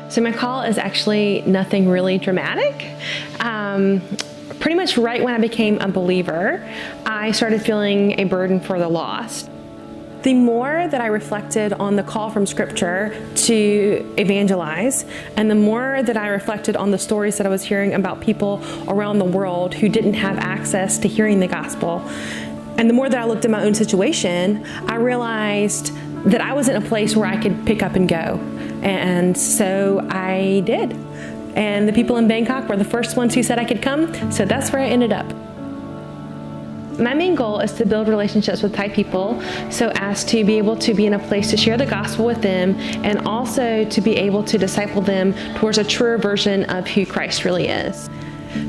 So my call is actually nothing really dramatic. Pretty much right when I became a believer, I started feeling a burden for the lost. The more that I reflected on the call from Scripture to evangelize, and the more that I reflected on the stories that I was hearing about people around the world who didn't have access to hearing the gospel, and the more that I looked at my own situation, I realized that I was in a place where I could pick up and go. And so I did. And the people in Bangkok were the first ones who said I could come, so that's where I ended up. My main goal is to build relationships with Thai people so as to be able to be in a place to share the gospel with them, and also to be able to disciple them towards a truer version of who Christ really is.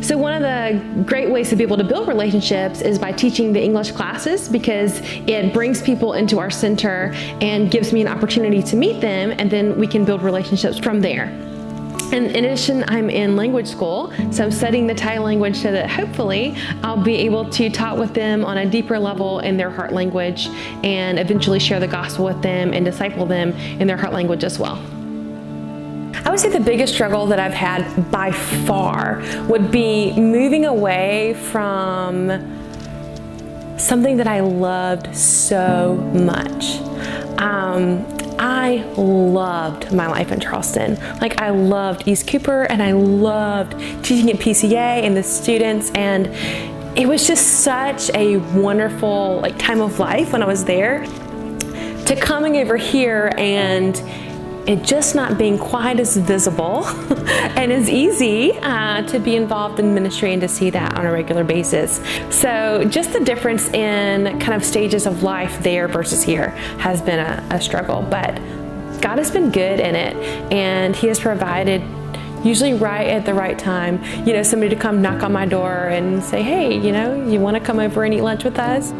So one of the great ways to be able to build relationships is by teaching the English classes, because it brings people into our center and gives me an opportunity to meet them, and then we can build relationships from there. And in addition, I'm in language school, so I'm studying the Thai language so that hopefully I'll be able to talk with them on a deeper level in their heart language, and eventually share the gospel with them and disciple them in their heart language as well. I would say the biggest struggle that I've had by far would be moving away from something that I loved so much. I loved my life in Charleston. Like, I loved East Cooper, and I loved teaching at PCA and the students, and it was just such a wonderful time of life when I was there. To coming over here and it just not being quite as visible and as easy to be involved in ministry and to see that on a regular basis. So just the difference in kind of stages of life there versus here has been a struggle, but God has been good in it, and He has provided, usually right at the right time, somebody to come knock on my door and say, hey, you want to come over and eat lunch with us?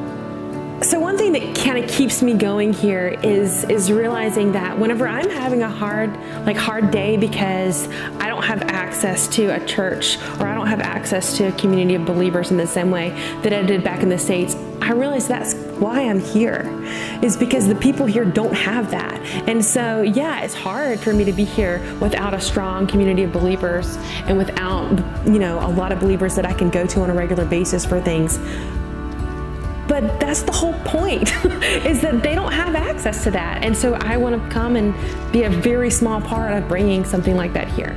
So one thing that kind of keeps me going here is realizing that whenever I'm having a hard day because I don't have access to a church, or I don't have access to a community of believers in the same way that I did back in the States, I realize that's why I'm here, is because the people here don't have that. And so, yeah, it's hard for me to be here without a strong community of believers and without, a lot of believers that I can go to on a regular basis for things. But that's the whole point, is that they don't have access to that. And so I want to come and be a very small part of bringing something like that here.